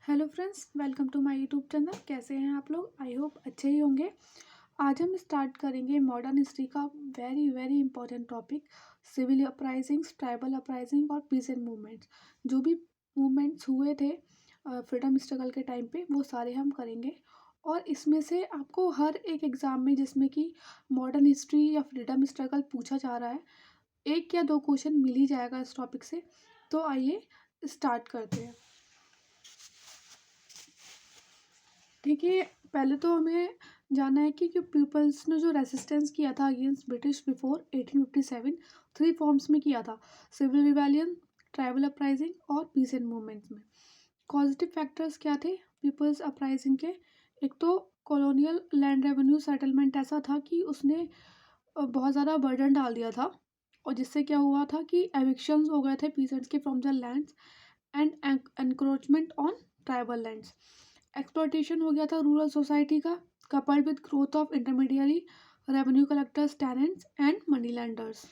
Hello friends, welcome to my YouTube channel. कैसे हैं आप लोग? आई होप अच्छे ही होंगे। आज हम स्टार्ट करेंगे मॉडर्न हिस्ट्री का very very important topic, civil uprisings, tribal uprising और पीसेंट मूवमेंट्स। जो भी मूवमेंट्स हुए थे फ्रीडम स्ट्रगल के टाइम पे, वो सारे हम करेंगे। और इसमें से आपको हर एक एग्ज़ाम में जिसमें कि मॉडर्न हिस्ट्री या फ्रीडम स्ट्रगल पूछा जा रहा है, एक या दो क्वेश्चन मिल ही जाएगा इस टॉपिक से। तो आइए स्टार्ट करते हैं। देखिए, पहले तो हमें जानना है कि पीपल्स ने जो रेसिस्टेंस किया था against British before 1857, three forms में किया था: सिविल रिवेलियन, ट्राइबल अपराइजिंग और पीसेंट मूवमेंट्स में। पॉजिटिव फैक्टर्स क्या थे पीपल्स अपराइजिंग के? एक तो कॉलोनियल लैंड रेवेन्यू सेटलमेंट ऐसा था कि उसने बहुत ज़्यादा बर्डन डाल दिया था, और जिससे क्या हुआ था कि एविक्शंस हो गए थे पीसेंट्स के from the lands and encroachment on tribal lands. Exploitation हो गया था रूरल सोसाइटी का, coupled with growth of intermediary revenue collectors, tenants and money lenders.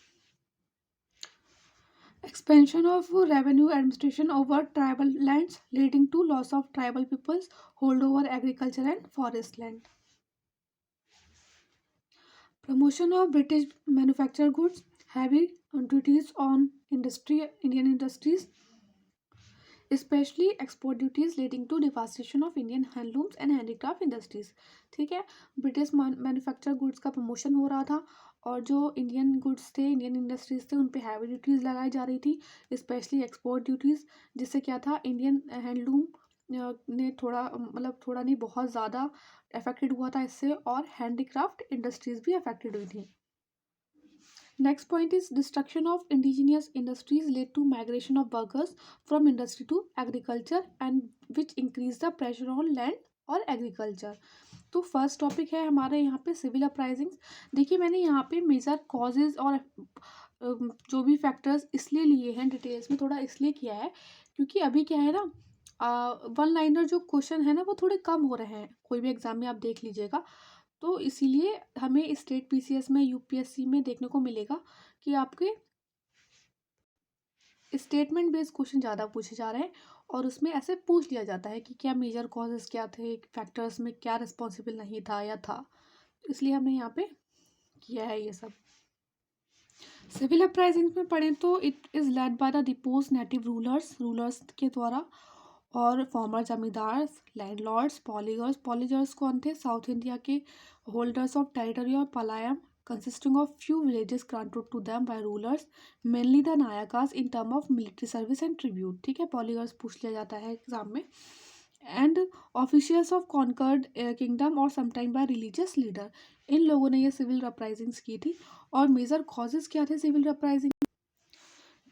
Expansion of revenue administration over tribal lands, leading to loss of tribal peoples hold over agriculture and forest land. Promotion of British manufactured goods, heavy duties on Indian industries, especially export duties leading to devastation of Indian handlooms and handicraft industries. ठीक है, British manufacture goods का promotion हो रहा था, और जो Indian goods थे, Indian industries थे, उन पे हैवी ड्यूटीज़ लगाई जा रही थी, स्पेशली एक्सपोर्ट ड्यूटीज़। जिससे क्या था, इंडियन हैंडलूम ने थोड़ा मतलब थोड़ा नहीं, बहुत ज़्यादा अफेक्टेड हुआ था इससे, और हैंडीक्राफ्ट इंडस्ट्रीज भी अफेक्टेड हुई थी। Next point is destruction of indigenous industries led to migration of workers from industry to agriculture, and which increase the pressure on land और agriculture. तो फर्स्ट टॉपिक है हमारे यहाँ पे सिविल अपराइजिंग्स। देखिए, मैंने यहाँ पे मेजर कॉजेज और जो भी फैक्टर्स इसलिए लिए हैं डिटेल्स में, थोड़ा इसलिए किया है क्योंकि अभी क्या है ना, वन लाइनर जो क्वेश्चन है ना, वो थोड़े कम हो रहे हैं, कोई भी एग्जाम में आप देख लीजिएगा। तो इसीलिए हमें स्टेट पीसीएस में, यूपीएससी में देखने को मिलेगा कि आपके स्टेटमेंट बेस्ड क्वेश्चन ज़्यादा पूछे जा रहे हैं, और उसमें ऐसे पूछ लिया जाता है कि क्या मेजर कॉजेस क्या थे, फैक्टर्स में क्या रिस्पॉन्सिबल नहीं था या था। इसलिए हमने यहाँ पे किया है ये सब। सिविल अपराइजिंग में पढ़ें तो it is led by the depots native rulers के द्वारा, और फॉर्मर जमींदार्स, लैंडलॉर्ड्स, पॉलीगर्स कौन थे? साउथ इंडिया के होल्डर्स ऑफ टेरिटरी और पलायम, consisting of few villages granted to them by rulers, mainly the nayakas in term of military service and tribute। ठीक है, पॉलीगर्स पूछ लिया जाता है एग्जाम में। And officials of conquered kingdom और समटाइम बाय रिलीजियस लीडर, इन लोगों ने ये सिविल अपराइजिंग्स की थी। और मेजर कॉजेज क्या थे सिविल अपराइजिंग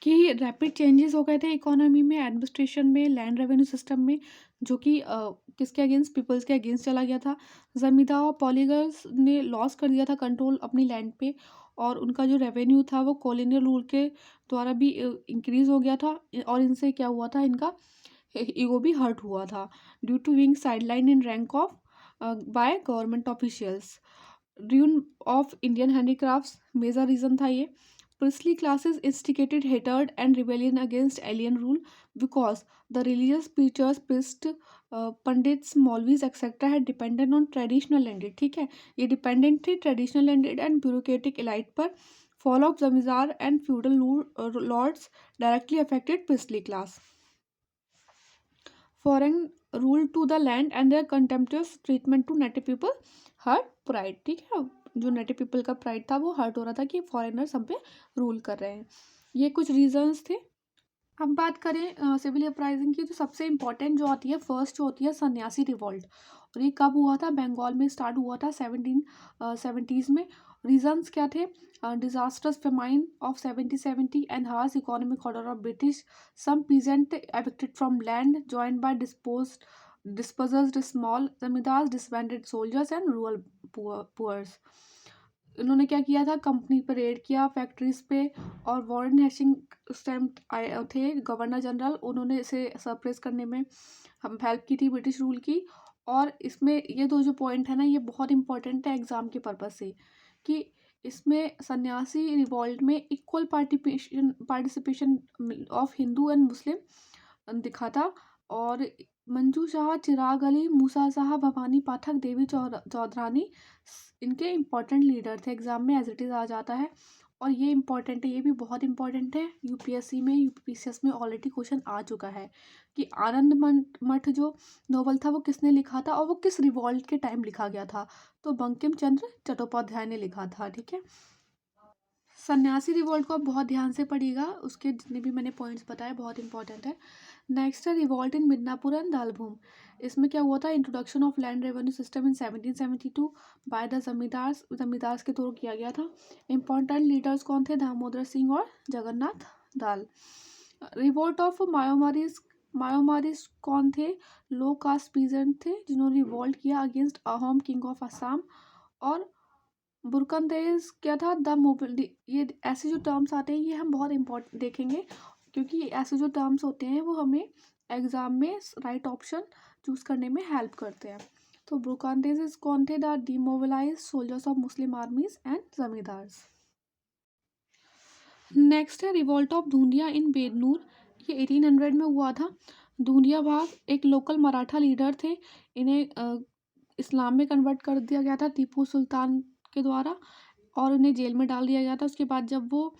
कि रैपिड चेंजेस हो गए थे इकोनॉमी में, एडमिनिस्ट्रेशन में, लैंड रेवेन्यू सिस्टम में, जो कि किसके अगेंस्ट? पीपल्स के अगेंस्ट चला गया था। जमींदार और पॉलीगर्स ने लॉस कर दिया था कंट्रोल अपनी लैंड पे, और उनका जो रेवेन्यू था वो कॉलोनियल रूल के द्वारा भी इंक्रीज हो गया था, और इनसे क्या हुआ था, इनका ईगो भी हर्ट हुआ था due to being sideline in rank of by government officials. Dune of Indian handicrafts major reason था ये। Priestly classes instigated hatred and rebellion against alien rule because the religious preachers, priests, pandits, maulvis etcetera है dependent on traditional landed. ठीक है, ये dependent थे traditional landed and bureaucratic elite पर। Fall of zamindar and feudal lords directly affected priestly class. Foreign rule to the land and their contemptuous treatment to native people hurt pride. ठीक है, जो native people का pride था वो hurt हो रहा था कि फॉरेनर्स हम पे रूल कर रहे हैं। ये कुछ रीजंस थे। अब बात करें सिविल अपराइजिंग की, तो सबसे इम्पॉर्टेंट जो आती है, फर्स्ट जो होती है सन्यासी रिवॉल्ट। और ये कब हुआ था? बंगाल में स्टार्ट हुआ था 1770s में। रीजंस क्या थे? Disasters famine of 1770 and harsh economic order of British, some peasant evicted from land joined by dispossessed small zamindar, disbanded soldiers and rural poors. इन्होंने क्या किया था? कंपनी पर रेड किया, फैक्ट्रीज पे, और वॉरेन हेस्टिंग उस टाइम आए थे गवर्नर जनरल, उन्होंने इसे सरप्रेस करने में हम हेल्प की थी ब्रिटिश रूल की। और इसमें ये दो जो पॉइंट है ना, ये बहुत इंपॉर्टेंट है एग्जाम के पर्पज से, कि इसमें सन्यासी रिवॉल्ट में equal participation of Hindu and Muslim दिखा था। और मंजू शाह, चिराग अली, मूसा शाह, भवानी पाठक, देवी चौधरानी इनके इम्पोर्टेंट लीडर थे। एग्जाम में एज इट इज़ आ जाता है और ये इम्पॉर्टेंट है, ये भी बहुत इंपॉर्टेंट है। यूपीएससी में, यूपीपीसीएस में ऑलरेडी क्वेश्चन आ चुका है कि आनंद मठ जो नोवेल था वो किसने लिखा था और वो किस रिवॉल्ट के टाइम लिखा गया था। तो बंकिम चंद्र चट्टोपाध्याय ने लिखा था। ठीक है, सन्यासी रिवॉल्ट को आप बहुत ध्यान से पढ़िएगा, उसके जितने भी मैंने पॉइंट्स बताए बहुत इंपॉर्टेंट है। नेक्स्ट है रिवॉल्ट इन मिदनापुर एंड दालभूम। इसमें क्या हुआ था, introduction of land revenue system in 1772 by the zamindars के थ्रू किया गया था। इंपॉर्टेंट लीडर्स कौन थे, दामोदर सिंह और जगन्नाथ दाल। रिवोल्ट ऑफ मायोमारिस कौन थे, लो कास्ट पीजेंट थे जिन्होंने रिवोल्ट किया against Ahom king of Assam. और बुरकनदेज क्या था, द मोबिलिटी। ये ऐसे जो टर्म्स आते हैं ये हम बहुत इम्पोर्टेंट देखेंगे, क्योंकि ऐसे जो टर्म्स होते हैं वो हमें एग्जाम में राइट ऑप्शन चूज करने में हेल्प करते हैं। तो बुरकनदेज कौन थे, the demobilise soldiers of Muslim armies and zamindars. Next है revolt of Dhundhia in Bednur. ये 1800 में हुआ था। धूंधिया भाग एक लोकल मराठा लीडर थे, इन्हें इस्लाम में कन्वर्ट कर दिया गया था टीपू सुल्तान के द्वारा और उन्हें जेल में डाल दिया गया था। उसके बाद जब वो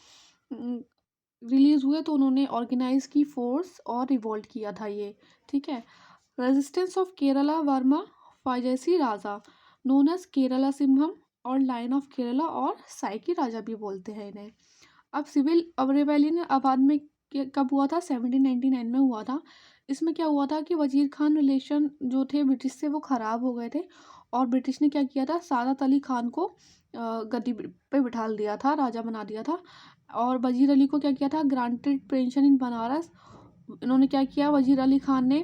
रिलीज़ हुए तो उन्होंने ऑर्गेनाइज की फोर्स और रिवोल्ट किया था ये। ठीक है, resistance of Kerala Varma Pazhassi Raja known as Kerala Simham और लाइन ऑफ केरला और साइकी राजा भी बोलते हैं इन्हें। अब रिबेलियन आबाद में कब हुआ था, 1799 में हुआ था। इसमें क्या हुआ था कि वजीर खान रिलेशन जो थे ब्रिटिश से वो ख़राब हो गए थे और ब्रिटिश ने क्या किया था, सादत अली खान को गद्दी पे बिठा दिया था, राजा बना दिया था। और वजीर अली को क्या किया था, ग्रांटेड पेंशन इन बनारस। इन्होंने क्या किया, वजीर अली खान ने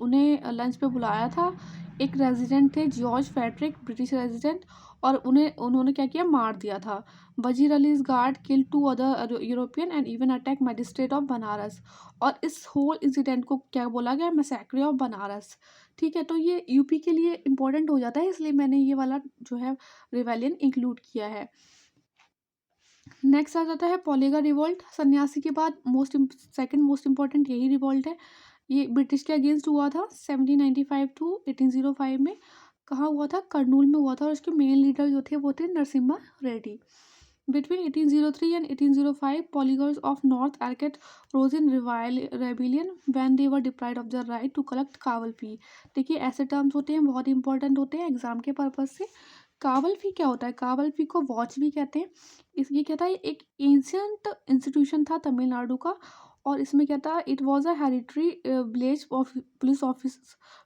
उन्हें लंच पे बुलाया था। एक रेजिडेंट थे जॉर्ज फैड्रिक, ब्रिटिश रेजिडेंट, और उन्होंने क्या किया, मार दिया था। वजीर allies guard kill 2 other European and even attack magistrate of Banaras. और इस होल इंसिडेंट को क्या बोला गया, मैसेक्रे ऑफ बनारस। ठीक है, तो ये यूपी के लिए इंपॉर्टेंट हो जाता है, इसलिए मैंने ये वाला जो है रिवेलियन इंक्लूड किया है। नेक्स्ट आ जाता है पोलेगा रिवोल्ट। सन्यासी के बाद सेकंड मोस्ट इम्पॉर्टेंट यही रिवोल्ट है। ये ब्रिटिश के अगेंस्ट हुआ था 1795 टू 1805 में। कहाँ हुआ था, करनूल में हुआ था और उसके मेन लीडर जो थे वो थे Narasimha Reddy. Between 1803 and 1805, polygons of North Arcot rose in rebellion when they were deprived of the right to collect कावल फी। देखिए ऐसे टर्म्स होते हैं, बहुत इंपॉर्टेंट होते हैं एग्जाम के पर्पज से। कावल फी क्या होता है, कावल फी को वॉच भी कहते हैं। इसलिए क्या था, ये एक एंशियंट इंस्टीट्यूशन था तमिलनाडु का और इसमें क्या था, it was a hereditary village of police office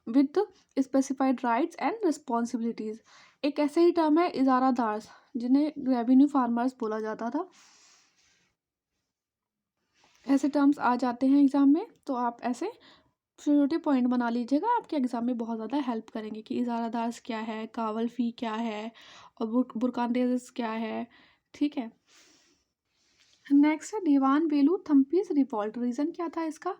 with specified rights and responsibilities. एक ऐसे ही टर्म है इजारादार्स, जिन्हें रेवेन्यू फार्मर्स बोला जाता था। ऐसे टर्म्स आ जाते हैं एग्जाम में, तो आप ऐसे छोटे छोटे पॉइंट बना लीजिएगा, आपके एग्जाम में बहुत ज़्यादा हेल्प करेंगे कि इजारादार्स क्या है, कावल फी क्या है और बुरकानदेज क्या है। ठीक है, नेक्स्ट है दीवान बेलू थम्पीज रिवॉल्ट। रीज़न क्या था इसका,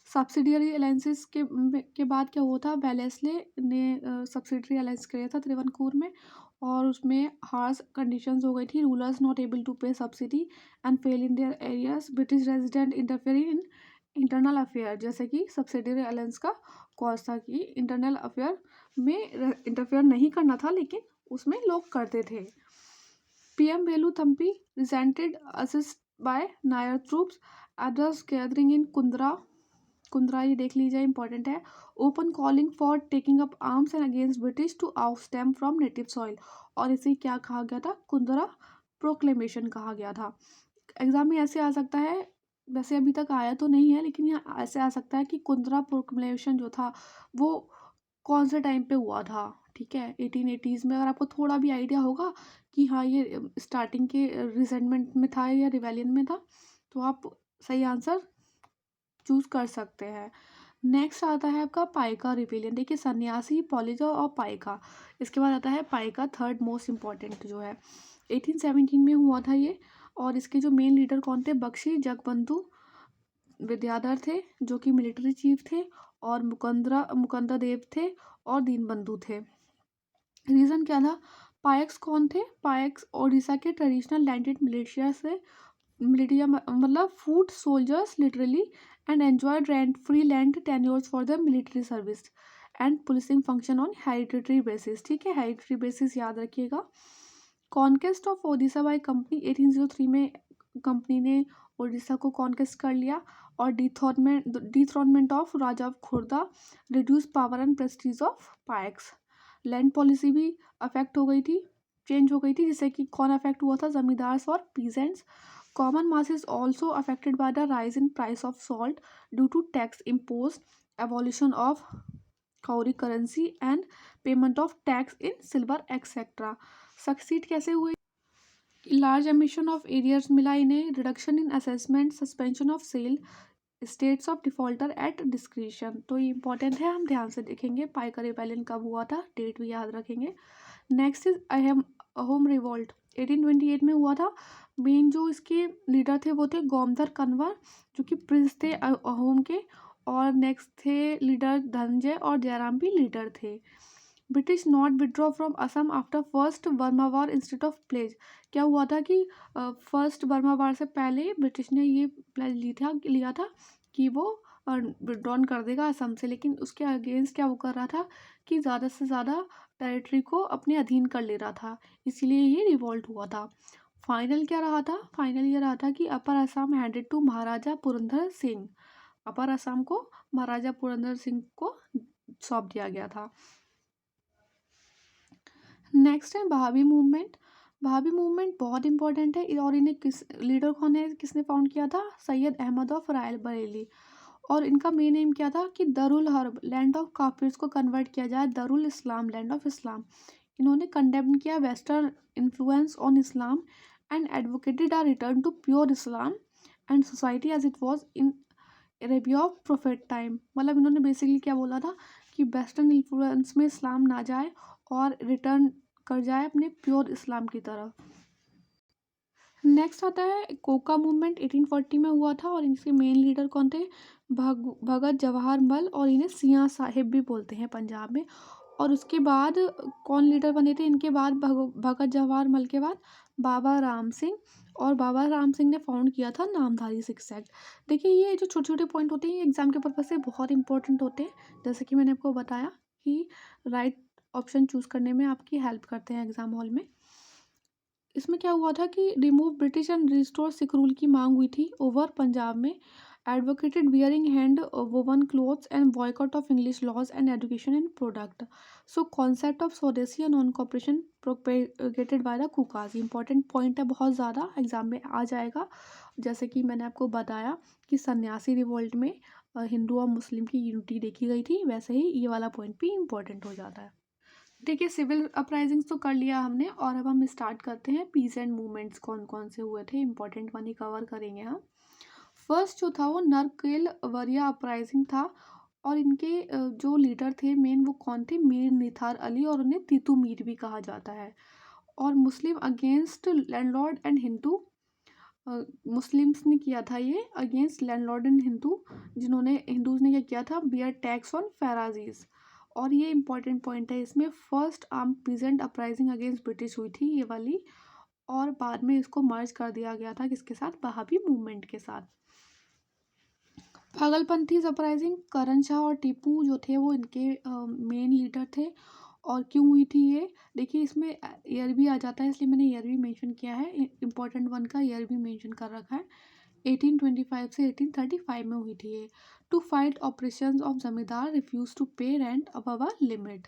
सब्सिडियरी अलायंसेस के बाद क्या हुआ था, वेलेस्ले ने सब्सिडियरी अलायंस किया था त्रिवनकुर में और उसमें हार्श कंडीशंस हो गई थी। रूलर्स नॉट एबल टू पे subsidy and fail in their areas, British resident interfere in internal affair. जैसे कि सब्सिडियरी अलायंस का कॉज था कि इंटरनल अफेयर में इंटरफेयर नहीं करना था, लेकिन उसमें लोग करते थे। PM Velu Thampi resented assist by Nair troops address gathering in Kundara ये देख लीजिए इंपॉर्टेंट है। Open calling for taking up arms and against British to oust them from native soil. और इसे क्या कहा गया था, कुंद्रा प्रोक्लेमेशन कहा गया था। एग्जाम में ऐसे आ सकता है, वैसे अभी तक आया तो नहीं है लेकिन यहाँ ऐसे आ सकता है कि कुंद्रा प्रोक्लेमेशन जो था वो कौन से टाइम पे हुआ था। ठीक है, 1880s में। अगर आपको थोड़ा भी आइडिया होगा कि हाँ ये स्टार्टिंग के रिसेंटमेंट में था या रिवेलियन में था, तो आप सही आंसर चूज कर सकते हैं। नेक्स्ट आता है आपका पाइका रिवेलियन। देखिए सन्यासी, पॉलिजर और पाइका, इसके बाद आता है पाइका, थर्ड मोस्ट इम्पॉर्टेंट जो है। 1817 में हुआ था ये और इसके जो मेन लीडर कौन थे, बख्शी जगबंधु विद्याधर थे जो कि मिलिट्री चीफ थे और मुकंदर देव थे और दीनबंधु थे। रीज़न क्या था, पायक्स कौन थे, पायक्स ओडिशा के ट्रेडिशनल लैंडेड मिलिशिया से, मिलिटिया मतलब foot soldiers literally and enjoyed rent-free land tenures for the military service and policing function on hereditary basis. ठीक है, hereditary basis याद रखिएगा. Conquest of Odisha by company 1803 में कंपनी ने ओडिशा को कॉन्केस्ट कर लिया. और dethronement of Raja of Khurda, reduce power and prestige of Paiks. Land policy भी अफेक्ट हो गई थी, चेंज हो गई थी, जिससे कि कौन अफेक्ट हुआ था, जमींदार्स और peasants. Common masses also affected by the rise in price of salt due to tax impose, evolution of cowrie currency and payment of tax in silver etcetera. Succeed कैसे हुए? लार्ज एमिशन ऑफ एरियर्स मिला इन्हें, reduction in assessment, suspension of sale, status of defaulter at discretion. तो ये important है, हम ध्यान से देखेंगे. पाइका रिबेलियन कब हुआ था, डेट भी याद रखेंगे. नेक्स्ट इज अहोम रिवोल्ट 1828 में हुआ था. मेन जो इसके लीडर थे वो थे गोमधर कन्वर, जो कि प्रिंस थे अहोम के. और नेक्स्ट थे लीडर धनंजय और जयराम भी लीडर थे. British not withdraw from Assam after first Burma war instead of pledge. क्या हुआ था कि फर्स्ट बर्मा वार से पहले ब्रिटिश ने ये प्लेज लिया था कि वो विड्रॉन कर देगा असम से, लेकिन उसके अगेंस्ट क्या वो कर रहा था कि ज़्यादा से ज़्यादा टेरिटरी को अपने अधीन कर ले रहा था, इसीलिए ये रिवॉल्ट हुआ था. फाइनल क्या रहा था? फाइनल ये रहा था कि अपर असम हैंडेड टू महाराजा पुरंदर सिंह. अपर असम को महाराजा पुरंदर सिंह को सौंप दिया गया था. नेक्स्ट है बहावी मूवमेंट. बहावी मूवमेंट बहुत इंपॉर्टेंट है. और इन्हें लीडर कौन है, किसने फाउंड किया था? सैयद अहमद ऑफ रायल बरेली. और इनका मेन एम क्या था कि दरुल हर्ब, लैंड ऑफ काफिर्स को कन्वर्ट किया जाए दरुल इस्लाम, लैंड ऑफ इस्लाम. इन्होंने कंडेम किया western influence on Islam and advocated a return to pure Islam and society as it was in Arabia of prophet time. मतलब इन्होंने बेसिकली क्या बोला था कि वेस्टर्न इन्फ्लुएंस में इस्लाम ना जाए और रिटर्न कर जाए अपने प्योर इस्लाम की तरफ. नेक्स्ट आता है कोका मूवमेंट 1840 में हुआ था. और इनके मेन लीडर कौन थे? भगत जवाहर मल, और इन्हें सियां साहिब भी बोलते हैं पंजाब में. और उसके बाद कौन लीडर बने थे इनके बाद? भगत जवाहर मल के बाद बाबा राम सिंह. और बाबा राम सिंह ने फाउंड किया था नामधारी सिक्स एक्ट. देखिए ये जो छोटे छोटे पॉइंट होते हैं ये एग्जाम के पर्पज से बहुत इंपॉर्टेंट होते हैं, जैसे कि मैंने आपको बताया कि राइट ऑप्शन चूज करने में आपकी हेल्प करते हैं एग्जाम हॉल में. इसमें क्या हुआ था कि remove British and restore Sikh rule की मांग हुई थी ओवर पंजाब में. Advocated wearing hand woven cloths and boycott of English laws and education and product. So concept of swadeshi and non cooperation propagated by the Kukas. Important point है बहुत ज़्यादा, exam में आ जाएगा. जैसे कि मैंने आपको बताया कि सन्यासी रिवोल्ट में हिंदू और मुस्लिम की यूनिटी देखी गई थी, वैसे ही ये वाला पॉइंट भी इम्पोर्टेंट हो जाता है. देखिए सिविल अपराइजिंग्स तो कर लिया हमने, और अब हम स्टार्ट करते हैं पीसेंट मूवमेंट्स कौन कौन से हुए थे. इंपॉर्टेंट वन ही कवर करेंगे हम. फर्स्ट जो था वो नरकेल वरिया अपराइजिंग था. और इनके जो लीडर थे मेन वो कौन थे? मीर निथार अली, और उन्हें तीतू मीर भी कहा जाता है. और Muslim against landlord and Hindu, Muslims ने किया था ये अगेंस्ट लैंडलॉर्ड एंड हिंदू, जिन्होंने हिंदूज ने क्या किया था? Beard tax on Farazis. और ये इंपॉर्टेंट पॉइंट है इसमें, first arm peasant uprising against British हुई थी ये वाली, और बाद में इसको मर्ज कर दिया गया था किसके साथ? बहाबी मूवमेंट के साथ. पागलपंथी अपराइजिंग, करण शाह और टीपू जो थे वो इनके मेन लीडर थे. और क्यों हुई थी ये? देखिए इसमें ईयर भी आ जाता है, इसलिए मैंने ईयर भी मेंशन किया है. इंपॉर्टेंट वन का ईयर भी मेंशन कर रखा है. 1825 से 1835 में हुई थी ये. To fight operations of zamindar refuse to pay rent above a limit.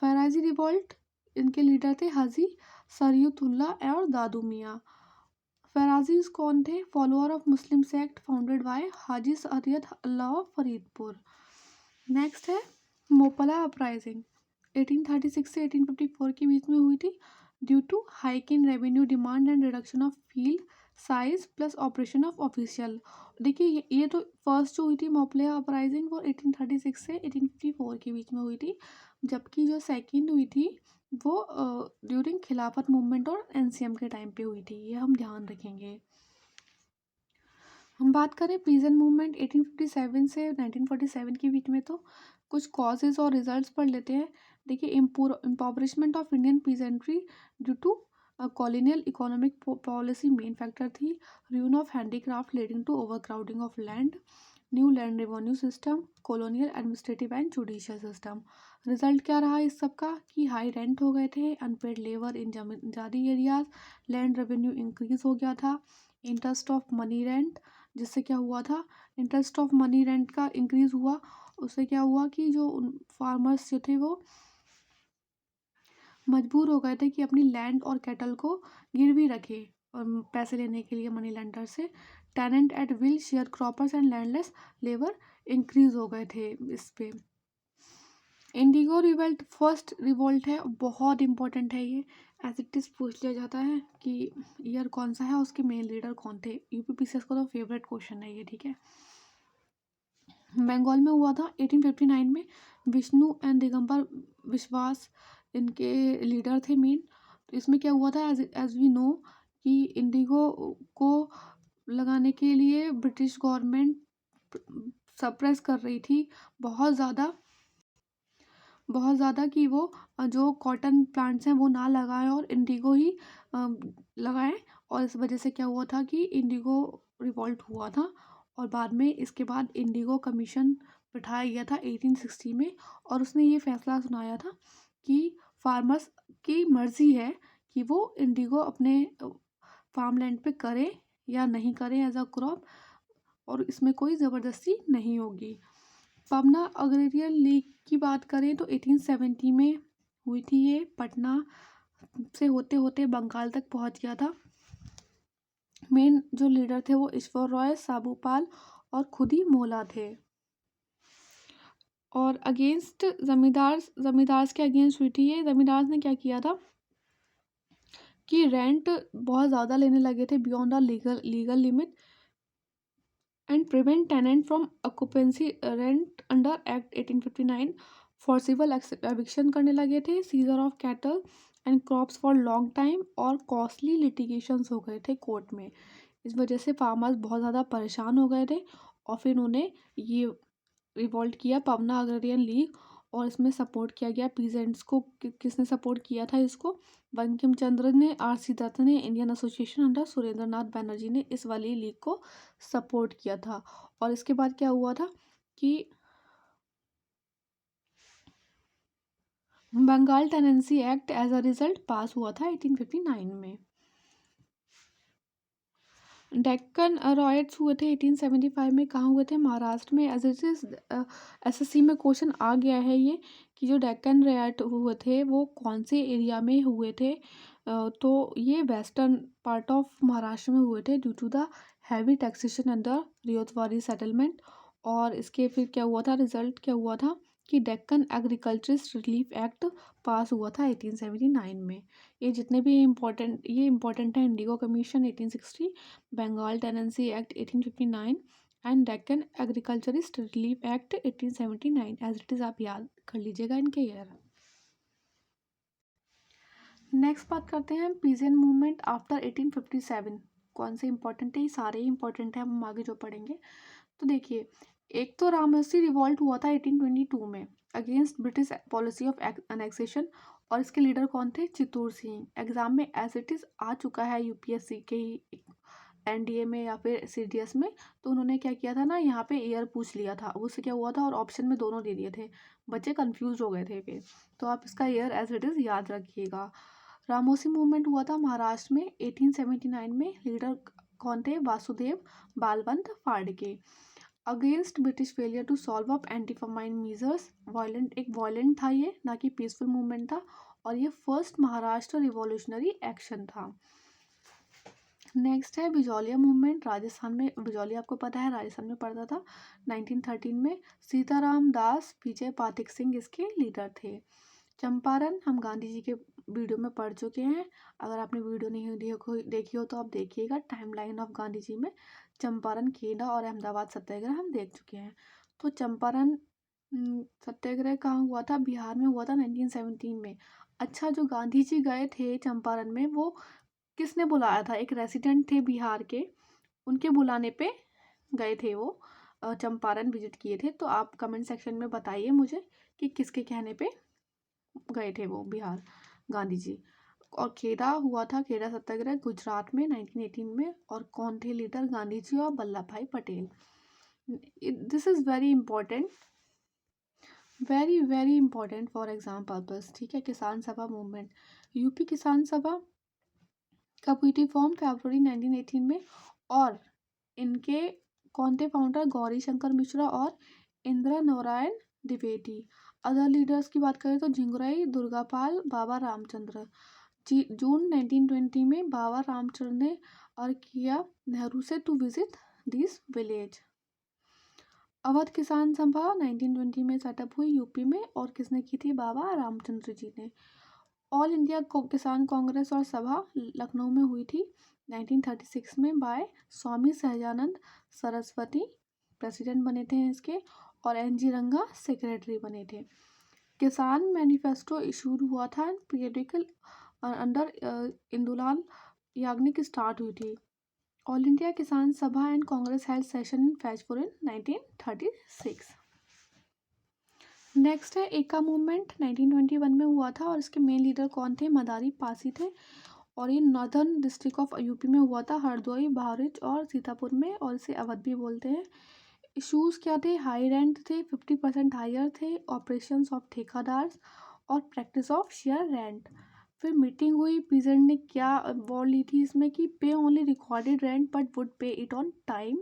Faraji revolt, इनके लीडर थे हाजी सरियतुल्ला और दादू मियाँ. फराजीज कौन थे? Follower of Muslim sect founded by Haji Shariat Allah of Faridpur. Next है मोपला अपराइजिंग 1836 से 1854 के बीच में हुई थी. Due to hike in revenue demand and reduction of field size plus operation of official. देखिए ये तो फर्स्ट जो हुई थी मोपला अपराइजिंग वो 1836 से 1854 के बीच में हुई थी, जबकि जो सेकंड हुई थी वो ड्यूरिंग खिलाफत मूवमेंट और एनसीएम के टाइम पे हुई थी. ये हम ध्यान रखेंगे. हम बात करें पीजेंट मूवमेंट 1857 से 1947 के बीच में, तो कुछ कॉजेज और रिजल्ट्स पढ़ लेते हैं. देखिए impoverishment of Indian peasantry due to colonial economic policy main factor थी. Ruin of handicraft leading to overcrowding of land. New land revenue system, colonial administrative and judicial system. Result क्या रहा इस सब का कि हाई रेंट हो गए थे, unpaid labour in zamindari areas, land revenue increase हो गया था, इंटरेस्ट ऑफ मनी रेंट, जिससे क्या हुआ था, इंटरेस्ट ऑफ मनी रेंट का इंक्रीज हुआ, उससे क्या हुआ कि जो फार्मर्स जो थे वो मजबूर हो गए थे कि अपनी लैंड और कैटल को गिरवी रखे और पैसे लेने के लिए मनी लेंडर से। Tenant at will, sharecroppers and landless labour increase हो गए थे इस पे। इंडिगो रिवोल्ट फर्स्ट रिवोल्ट है, बहुत इंपॉर्टेंट है ये, एज इट इज पूछ लिया जाता है कि ईयर कौन सा है, उसके मेन लीडर कौन थे। यूपीपीसीएस का तो फेवरेट क्वेश्चन है ये, ठीक है। बंगाल में हुआ था 1859 में। विष्णु एंड दिगंबर विश्वास इनके लीडर थे मेन। तो इसमें क्या हुआ था, एज वी नो कि इंडिगो को लगाने के लिए ब्रिटिश गवर्नमेंट सप्रेस कर रही थी बहुत ज़्यादा कि वो जो कॉटन प्लांट्स हैं वो ना लगाएं और इंडिगो ही लगाएं। और इस वजह से क्या हुआ था कि इंडिगो रिवॉल्ट हुआ था। और बाद में इसके बाद इंडिगो कमीशन बिठाया गया था 1860 में, और उसने ये फैसला सुनाया था कि फार्मर्स की मर्ज़ी है कि वो इंडिगो अपने फार्म लैंड पे करें या नहीं करें एज अ क्रॉप, और इसमें कोई ज़बरदस्ती नहीं होगी। पबना अग्रेरियन लीग की बात करें तो 1870 में हुई थी ये, पटना से होते होते बंगाल तक पहुंच गया था। मेन जो लीडर थे वो ईश्वर रॉय, साबूपाल और खुद ही मोला थे। और अगेंस्ट जमींदार्स के अगेंस्ट हुई थी ये। जमींदार्स ने क्या किया था कि रेंट बहुत ज़्यादा लेने लगे थे beyond the legal limit and prevent tenant from occupancy rent under Act 1859। forcible eviction करने लगे थे, scissor of cattle and crops for long time, और कॉस्टली लिटिगेशंस हो गए थे कोर्ट में। इस वजह से फार्मर्स बहुत ज़्यादा परेशान हो गए थे, और फिर उन्होंने ये रिवॉल्ट किया, पबना अग्रेरियन लीग। और इसमें सपोर्ट किया गया पीजेंट्स को। किसने सपोर्ट किया था इसको, बंकिम चंद्र ने, आर.सी. दत्त ने, इंडियन एसोसिएशन अंडर सुरेंद्र नाथ बैनर्जी ने इस वाली लीग को सपोर्ट किया था। और इसके बाद क्या हुआ था कि Bengal tenancy act as a result pass हुआ था 1859 में। डेक्कन रॉयट्स हुए थे 1875 में। कहाँ हुए थे, महाराष्ट्र में। एज इट इज एसएससी में क्वेश्चन आ गया है ये कि जो डेक्कन रॉयट हुए थे वो कौन से एरिया में हुए थे। तो ये वेस्टर्न पार्ट ऑफ महाराष्ट्र में हुए थे due to the heavy taxation under ryotwari settlement. और इसके फिर क्या हुआ था, रिजल्ट क्या हुआ था कि Deccan agriculturist relief act pass हुआ था 1879 में। ये जितने भी इम्पोर्टेंट है, indigo commission 1860, Bengal tenancy act 1859 and Deccan agriculturist relief act 1879। As it is आप याद कर लीजिएगा इनके ईयर। नेक्स्ट बात करते हैं पीजेंट मूवमेंट आफ्टर 1857। कौन से इंपॉर्टेंट है, ये सारे ही इंपॉर्टेंट है, हम आगे जो पढ़ेंगे। तो देखिए, एक तो रामसी रिवॉल्ट हुआ था 1822 में against British policy of annexation, और इसके लीडर कौन थे, चित्तूर सिंह। एग्जाम में एज इट इज़ आ चुका है यूपीएससी के ही एनडीए में या फिर सीडीएस में। तो उन्होंने क्या किया था ना, यहाँ पे ईयर पूछ लिया था, उससे क्या हुआ था, और ऑप्शन में दोनों दे दिए थे, बच्चे कंफ्यूज हो गए थे फिर। तो आप इसका ईयर एज इट इज़ याद रखिएगा। रामोसी मूवमेंट हुआ था महाराष्ट्र में 1879 में। लीडर कौन थे, Vasudev Balwant Phadke. Against British failure to solve up anti famine measures. Violent था ये, ना कि पीसफुल मूवमेंट था, और ये फर्स्ट महाराष्ट्र रिवॉल्यूशनरी एक्शन था। नेक्स्ट है बिजौलिया मूवमेंट, राजस्थान में। बिजौलिया आपको पता है राजस्थान में पड़ता था। 1913 में सीताराम दास विजय पातिक सिंह इसके लीडर थे। चंपारण हम गांधी जी के वीडियो में पढ़ चुके हैं, अगर आपने वीडियो नहीं देखी हो तो आप देखिएगा। टाइमलाइन ऑफ गांधी जी में चंपारण, खेड़ा और अहमदाबाद सत्याग्रह हम देख चुके हैं। तो चंपारण सत्याग्रह कहाँ हुआ था, बिहार में हुआ था 1917 में। अच्छा, जो गांधी जी गए थे चंपारण में वो किसने बुलाया था, एक रेसिडेंट थे बिहार के, उनके बुलाने पे गए थे वो, चंपारण विजिट किए थे। तो आप कमेंट सेक्शन में बताइए मुझे कि किसके कहने पे गए थे वो बिहार गांधी जी। और खेड़ा हुआ था, खेड़ा सत्याग्रह गुजरात में 1918 में, और कौन थे लीडर, गांधी जी और वल्लभ भाई Patel. This is very important, very very important for exam purpose. ठीक है, किसान सभा मूवमेंट, यूपी किसान सभा कब हुई थी फॉर्म? फरवरी 1918 में। और इनके कौन थे फाउंडर? गौरी शंकर मिश्रा और इंदिरा नारायण द्विवेदी। अदर लीडर्स की बात करें तो झिंगुराई दुर्गापाल, बाबा रामचंद्र। जून 1920 में बाबा रामचंद्र ने अर्ज किया नेहरू से to visit this village. Awadh Kisan Sabha 1920 में सेटअप हुई यूपी में, और किसने की थी? बाबा रामचंद्र जी ने। ऑल इंडिया किसान कांग्रेस और सभा लखनऊ में हुई थी 1936 में बाय स्वामी सहजानंद सरस्वती, प्रेसिडेंट बने थे इसके, और एन.जी. रंगा सेक्रेटरी बने थे। किसान मैनिफेस्टो इशूड हुआ था periodical under Indulal Yagnik start हुई थी। ऑल इंडिया किसान सभा and Congress held session in Faizpur in 1936। Next है एका मूवमेंट 1921 में हुआ था, और इसके मेन लीडर कौन थे? मदारी पासी थे, और ये नॉर्दर्न डिस्ट्रिक्ट ऑफ यूपी में हुआ था, हरदोई, बहराइच और सीतापुर में, और इसे अवध भी बोलते हैं। इशूज़ क्या थे? हाई रेंट थे, 50% हायर थे, ऑपरेशंस ऑफ ठेकेदार्स, और प्रैक्टिस ऑफ शेयर रेंट। फिर मीटिंग हुई, पीजेंट ने क्या वॉर ली थी इसमें कि pay only recorded rent but would pay it on time,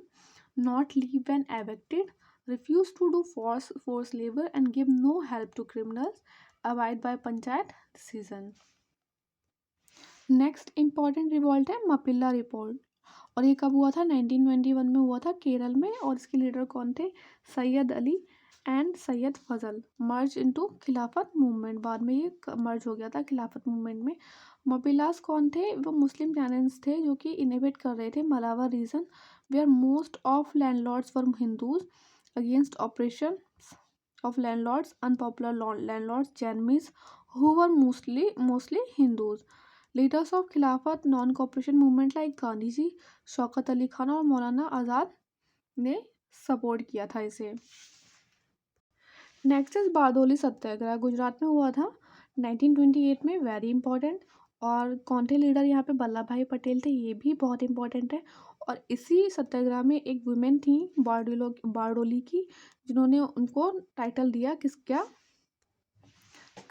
not leave when evicted, refuse to do forced labor and give no help to criminals, abide by panchayat decision। Next important revolt है मपिल्ला revolt, और ये कब हुआ था? 1921 में हुआ था केरल में, और इसके लीडर कौन थे? Syed Ali and Syed Fazal. Merge into Khilafat movement, बाद में ये मर्ज हो गया था खिलाफत मूवमेंट में। मपिल्लास कौन थे? वो मुस्लिम टेनेंट्स थे जो कि इनोवेट कर रहे थे Malabar region, where most of landlords were Hindus against operations of landlords, unpopular landlords, Jainis, who were mostly Hindus. Leaders of Khilafat non-cooperation movement like Gandhi ji, Shaukat Ali Khan और मौलाना आज़ाद ने सपोर्ट किया था इसे। नेक्स्ट इज बारडोली सत्याग्रह, गुजरात में हुआ था 1928 में, वेरी इंपॉर्टेंट। और कौन थे लीडर यहाँ पे? वल्लभ भाई पटेल थे, ये भी बहुत इंपॉर्टेंट है। और इसी सत्याग्रह में एक वुमेन थी बारडोली की, जिन्होंने उनको टाइटल दिया, किसका?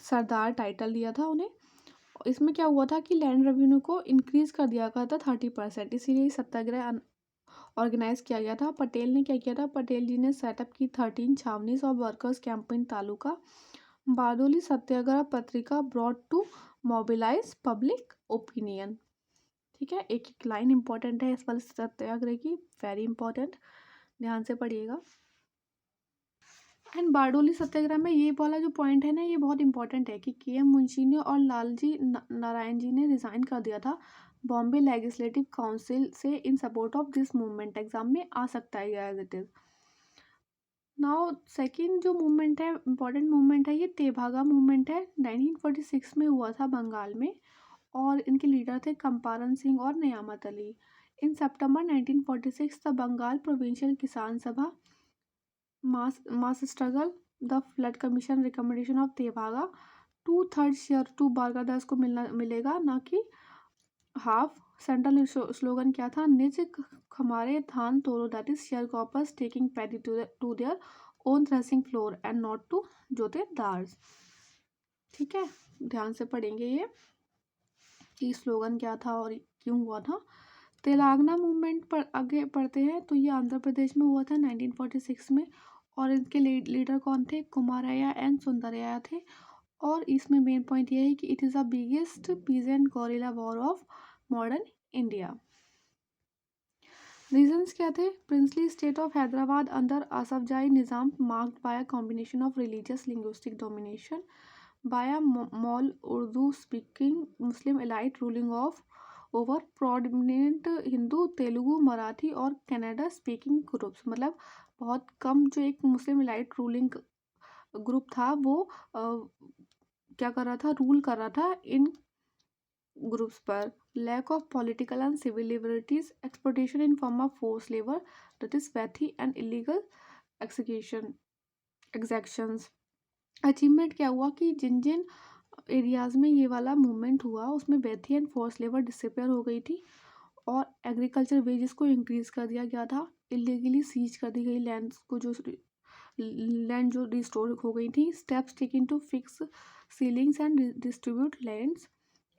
सरदार टाइटल दिया था उन्हें। इसमें क्या हुआ था कि लैंड रेवेन्यू को इंक्रीज कर दिया गया था 30%, इसीलिए सत्याग्रह ऑर्गेनाइज किया गया था। पटेल ने क्या किया था? पटेल जी ने सेटअप की 13 छावनीज और workers camp in taluka. Bardoli Satyagraha Patrika brought to mobilise public opinion. ठीक है, एक एक लाइन इंपॉर्टेंट है इस वाले सत्याग्रह की, वेरी इंपॉर्टेंट, ध्यान से पढ़िएगा। एंड बारडोली सत्याग्रह में ये वाला जो पॉइंट है ना, ये बहुत इंपॉर्टेंट है कि के.एम. मुंशी ने और लालजी नारायण जी ने रिज़ाइन कर दिया था बॉम्बे लेजिस्लेटिव काउंसिल से in support of this movement. Exam में आ सकता है as it is. Now second जो मूवमेंट है, इम्पॉर्टेंट मूवमेंट है, ये तेभागा मूवमेंट है, 1946 में हुआ था बंगाल में, और इनके लीडर थे चंपारण सिंह और Niamat Ali. In September 1946 the Bengal provincial Kisan Sabha mass struggle, the flood commission recommendation of tebhaga, 2/3 share to bargadars को मिलेगा, ना कि हाफ। सेंट्रल स्लोगन क्या था? निज हमारे धान तोड़ो, that is sharecroppers taking paddy to their own threshing floor and not to jotedars. ठीक है, ध्यान से पढ़ेंगे ये स्लोगन क्या था और क्यों हुआ था। तेलंगाना मूवमेंट पर आगे पढ़ते हैं, तो ये आंध्र प्रदेश में हुआ था 1946 में, और इनके लीडर कौन थे? कुमारैया एंड सुंदरैया थे। और इसमें मेन पॉइंट ये है कि it is the biggest peasant guerrilla war of modern India. Reasons क्या थे? Princely state of Hyderabad under Asafjahi Nizam marked by a combination of religious linguistic domination by a Mall Urdu speaking Muslim elite ruling of over prominent Hindu, Telugu, Marathi और Kannada speaking groups. मतलब बहुत कम जो एक मुस्लिम elite ruling group था वो क्या कर रहा था? रूल कर रहा था इन ग्रुप्स पर। Lack of political and civil liberties, exploitation in form of force labour, that is vethi and illegal exactions. Achievement क्या हुआ कि जिन जिन एरियाज़ में ये वाला मूवमेंट हुआ उसमें वैथी एंड फोर्स लेबर डिसअपेयर हो गई थी, और एग्रीकल्चर वेजेस को इंक्रीज़ कर दिया गया था। इलीगली सीज कर दी गई लैंड को, जो लैंड जो रिस्टोर हो गई थी। Steps taken to fix ceilings and distribute lands.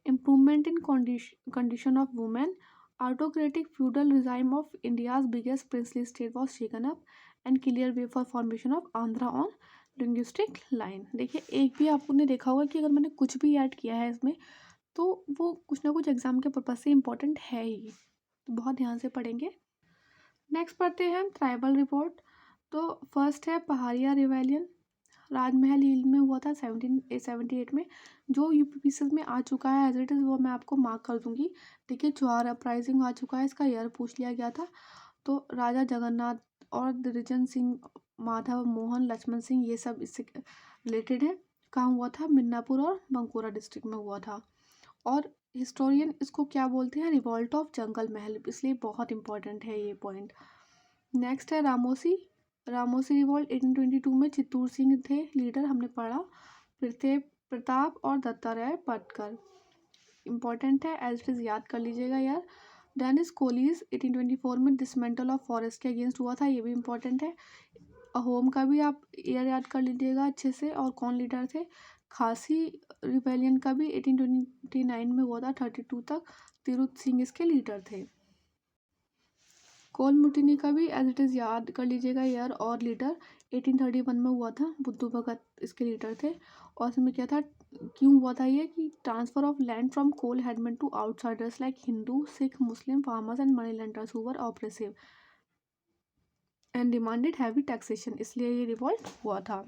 Improvement in condition of women. Autocratic feudal regime of India's biggest princely state was shaken up and clear way for formation of Andhra on linguistic line। देखिए, एक भी आपने देखा होगा कि अगर मैंने कुछ भी ऐड किया है इसमें तो वो कुछ ना कुछ एग्जाम के पर्पज से इम्पोर्टेंट है ही, तो बहुत ध्यान से पढ़ेंगे। नेक्स्ट पढ़ते हैं हम ट्राइबल रिपोर्ट। तो फर्स्ट है पहाड़िया रिवेलियन, राजमहल हिल में हुआ था 1778 में, जो यूपीपीसीएस में आ चुका है एज इट इज़, वो मैं आपको मार्क कर दूंगी। देखिए, चौहार अपराइजिंग आ चुका है, इसका ईयर पूछ लिया गया था। तो राजा जगन्नाथ और द्विजन सिंह, माधव मोहन, लक्ष्मण सिंह, ये सब इससे रिलेटेड है। कहाँ हुआ था? मिदनापुर और बंकुरा डिस्ट्रिक्ट में हुआ था। और हिस्टोरियन इसको क्या बोलते हैं? रिवॉल्ट ऑफ जंगल महल, इसलिए बहुत इंपॉर्टेंट है ये पॉइंट। नेक्स्ट है रामोसी। रामोसी रिवॉल्ट 1822 में चित्तूर सिंह थे लीडर, हमने पढ़ा। प्रताप और दत्तात्रेय पटकर, इंपॉर्टेंट है, एज इट इज याद कर लीजिएगा यार। डेनिस कोलिस 1824 में डिसमेंटल ऑफ फॉरेस्ट के अगेंस्ट हुआ था, ये भी इंपॉर्टेंट है। अहोम का भी आप ईयर याद कर लीजिएगा अच्छे से, और कौन लीडर थे। खासी रिबेलियन का भी 1829 में हुआ था, 32 तक तिरुत सिंह इसके लीडर थे। कोल मुटिनी का भी एज इट इज़ याद कर लीजिएगा ईयर और लीडर, 1831 में हुआ था, बुद्धू भगत इसके लीडर थे। और इसमें क्या था, क्यों हुआ था ये, कि transfer of land from Kol headman to outsiders like Hindu, Sikh, Muslim farmers and money lenders who were oppressive and demanded heavy taxation, इसलिए ये रिवॉल्ट हुआ था।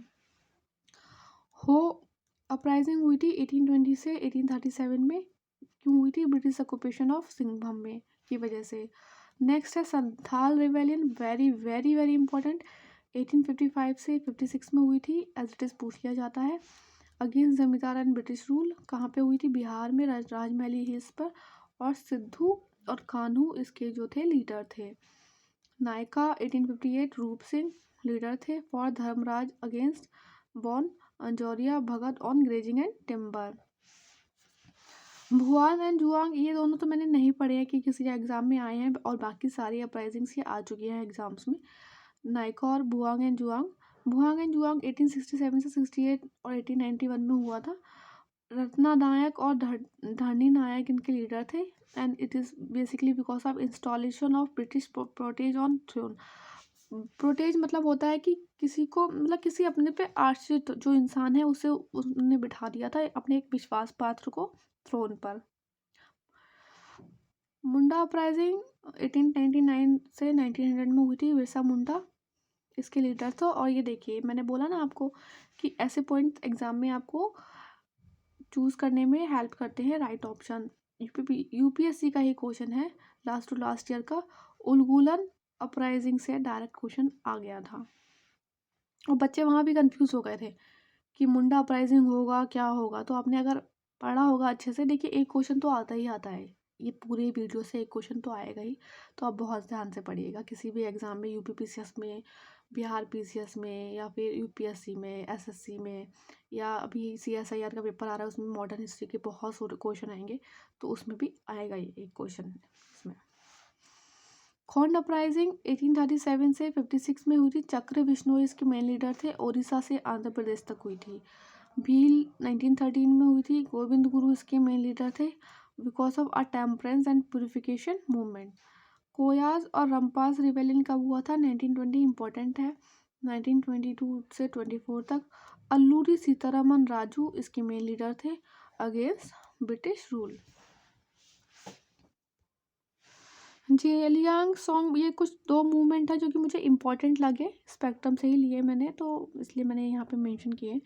हो अपराइजिंग हुई थी 1820 से 1837 में, क्यों हुई थी? ब्रिटिश ऑक्यूपेशन ऑफ सिंघभूम में की वजह से। नेक्स्ट है Santhal rebellion, very very very important, 1855 से 56 में हुई थी, एज इट इज़ पूछ लिया जाता है। अगेंस्ट जमींदार एंड ब्रिटिश रूल, कहाँ पे हुई थी? बिहार में, राजमहली हिल्स पर। और सिद्धू और कान्हू इसके जो थे लीडर थे। नायका 1858, रूप सिंह लीडर थे। For Dharmraj against ban Anjoria Bhagat on grazing and timber. Bhuan and Juang, ये दोनों तो मैंने नहीं पढ़े हैं कि किसी एग्जाम में आए हैं, और बाकी सारी अपराइजिंग्स ये आ चुकी हैं एग्जाम्स में। नायका और भुआंग एंड जुआंग, भुआंग एंड जुआंग 1867 से 68 और 1891 में हुआ था। रत्ना नायक और धरनी नायक इनके लीडर थे, and it is basically because of installation of British protege on throne. Protege मतलब होता है कि किसी को, मतलब किसी अपने पे आश्रित जो इंसान है उसे उसने बिठा दिया था अपने एक विश्वास पात्र को थ्रोन पर। मुंडा अपराइजिंग 1899 से 1900 में हुई थी, बिरसा मुंडा इसके लीडर थे। और ये देखिए, मैंने बोला ना आपको कि ऐसे पॉइंट एग्जाम में आपको चूज करने में हेल्प करते हैं राइट ऑप्शन। यूपीएससी का ही क्वेश्चन है लास्ट टू लास्ट ईयर का, उलगुलन अपराइजिंग से डायरेक्ट क्वेश्चन आ गया था, और बच्चे वहाँ भी कंफ्यूज हो गए थे कि मुंडा अपराइजिंग होगा क्या होगा। तो आपने अगर पढ़ा होगा अच्छे से, देखिए एक क्वेश्चन तो आता ही आता है, ये पूरे वीडियो से एक क्वेश्चन तो आएगा ही, तो आप बहुत ध्यान से पढ़िएगा किसी भी एग्ज़ाम में, यूपीपीसीएस में, बिहार पीसीएस में, या फिर यूपीएससी में, एसएससी में, या अभी सीएसआईआर का पेपर आ रहा है उसमें मॉडर्न हिस्ट्री के बहुत सारे क्वेश्चन आएंगे, तो उसमें भी आएगा ये एक क्वेश्चन इसमें। खोंड अपराइजिंग 1837 से 56 में हुई थी, चक्र बिश्नोई इसके मेन लीडर थे, ओडिशा से आंध्र प्रदेश तक हुई थी। भील 1913 में हुई थी, गोविंद गुरु इसके मेन लीडर थे, because of a temperance and purification movement. Koyas और रंपास रिबेलियन कब हुआ था? 1920, इंपॉर्टेंट है, 1922 से 24 तक। अल्लूरी सीतारामन राजू इसके मेन लीडर थे against British rule. Zeliang song, ये कुछ दो मूवमेंट है जो कि मुझे इंपॉर्टेंट लगे, स्पेक्ट्रम से ही लिए मैंने, तो इसलिए मैंने यहाँ पे मेंशन किए।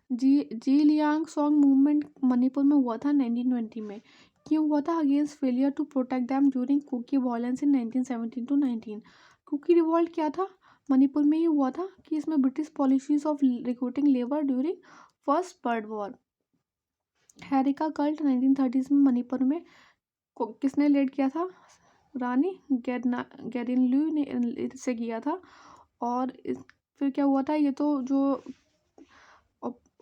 जेलियांग सॉन्ग मूवमेंट मणिपुर में हुआ था 1920 में, क्यों हुआ था? Against failure to protect them during Kuki violence in 1917 to 19। Kuki revolt क्या था? मणिपुर में ही हुआ था, कि इसमें British policies of recruiting labour during first world war. Heraka cult 1930s में मणिपुर में किसने लीड किया था? रानी गैरिनल्यू ने इससे किया था। और फिर क्या हुआ था, ये तो जो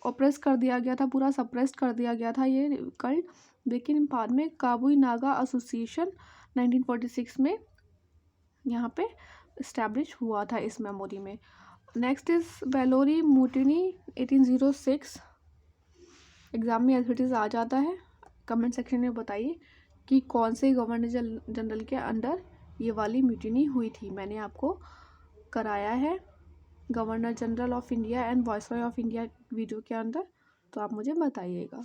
ऑप्रेस कर दिया गया था, पूरा सप्रेस्ड कर दिया गया था ये कल्ट, लेकिन बाद में काबुई नागा एसोसिएशन 1946 में यहाँ पे इस्टेब्लिश हुआ था इस मेमोरी में। Next is Vellore mutiny 1806। Exam में एज आ जाता है। कमेंट सेक्शन में बताइए कि कौन से गवर्नर जनरल के अंडर ये वाली म्यूटिनी हुई थी। मैंने आपको कराया है governor general of India and viceroy of India video के अंदर, तो आप मुझे बताइएगा।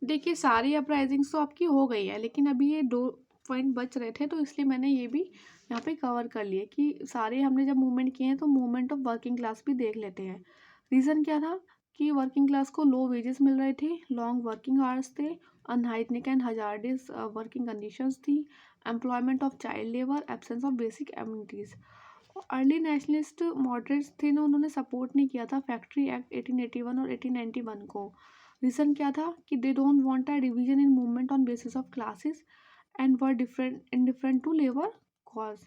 देखिए सारी अपराइजिंग्स तो आपकी हो गई है, लेकिन अभी ये 2 पॉइंट बच रहे थे, तो इसलिए मैंने ये भी यहाँ पे कवर कर लिए कि सारे हमने जब मूवमेंट किए हैं तो मूवमेंट ऑफ वर्किंग क्लास भी देख लेते हैं। रीज़न क्या था कि वर्किंग क्लास को लो वेजेस मिल रहे थे, लॉन्ग वर्किंग आवर्स थे, unhygienic and hazardous working conditions थी, employment of child labour, absence of basic amenities. Early nationalist moderates थे ना, उन्होंने सपोर्ट नहीं किया था फैक्ट्री एक्ट 1881 और 1891 को। रीज़न क्या था कि they don't want a division in movement on basis of classes and were indifferent to labour cause.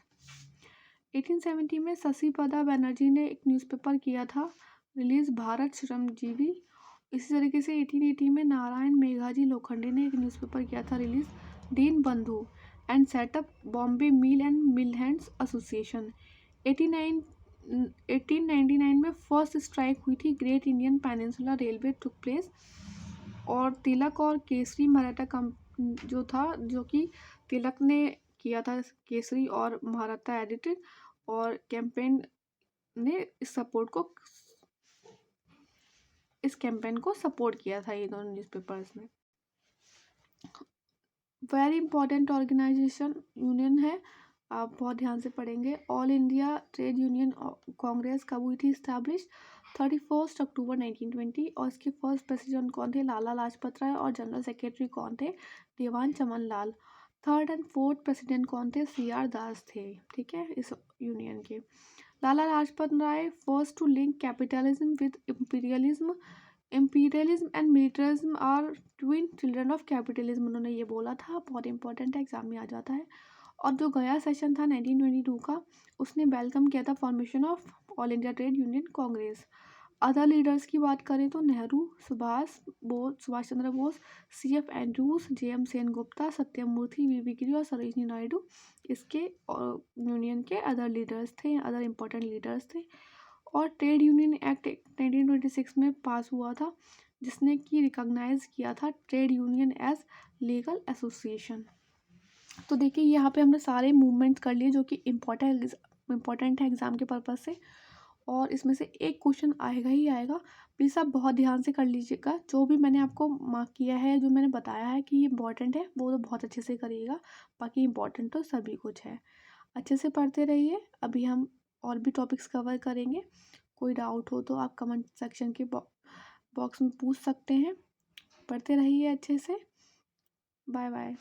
1870 में शशिपदा बनर्जी ने एक न्यूज़पेपर किया था रिलीज, भारत श्रमजीवी। इसी तरीके से 1880 में नारायण मेघाजी लोखंडे ने एक न्यूज़पेपर किया था रिलीज, दीन बंधु, and setup Bombay mill and mill hands association. 1899 में फर्स्ट स्ट्राइक हुई थी, great Indian peninsula railway took place. और तिलक और केसरी मराठा जो था, जो कि तिलक ने किया था केसरी और मराठा एडिटेड, और कैंपेन ने इस कैंपेन को सपोर्ट किया था ये दोनों न्यूज़पेपर्स ने। वेरी इंपॉर्टेंट ऑर्गेनाइजेशन यूनियन है, आप बहुत ध्यान से पढ़ेंगे। All India Trade Union Congress कब हुई थी इस्टेब्लिश? 31 अक्टूबर 1920। और इसके फर्स्ट प्रेसिडेंट कौन थे? लाला लाजपत राय। और जनरल सेक्रेटरी कौन थे? देवान Chaman Lal. Third and fourth president कौन थे? CR दास थे, ठीक है, इस यूनियन के। Lala Lajpat Rai first to link capitalism with imperialism and militarism are twin children of capitalism, उन्होंने ये बोला था, बहुत इंपॉर्टेंट है, एग्जाम में आ जाता है। और जो गया सेशन था 1922 का, उसने वेलकम किया था formation of All India Trade Union Congress. Other leaders की बात करें तो Nehru, Subhash Chandra Bose, CF Andrews, JM Sengupta, Satyamurti, VV Giri और सरोजिनी नायडू इसके यूनियन के अदर लीडर्स थे, अदर इम्पोर्टेंट लीडर्स थे। और ट्रेड यूनियन एक्ट 1926 में पास हुआ था, जिसने कि रिकॉग्नाइज किया था trade union as legal association. तो देखिए यहाँ पे हमने सारे मूवमेंट्स कर लिए जो कि इम्पोर्टेंट है एग्ज़ाम के पर्पज़ से, और इसमें से एक क्वेश्चन आएगा ही आएगा। प्लीज़ आप बहुत ध्यान से कर लीजिएगा, जो भी मैंने आपको मार्क किया है, जो मैंने बताया है कि ये इम्पॉर्टेंट है, वो तो बहुत अच्छे से करिएगा। बाकी इम्पॉर्टेंट तो सभी कुछ है, अच्छे से पढ़ते रहिए। अभी हम और भी टॉपिक्स कवर करेंगे, कोई डाउट हो तो आप कमेंट सेक्शन के बॉक्स में पूछ सकते हैं। पढ़ते रहिए अच्छे से। Bye bye.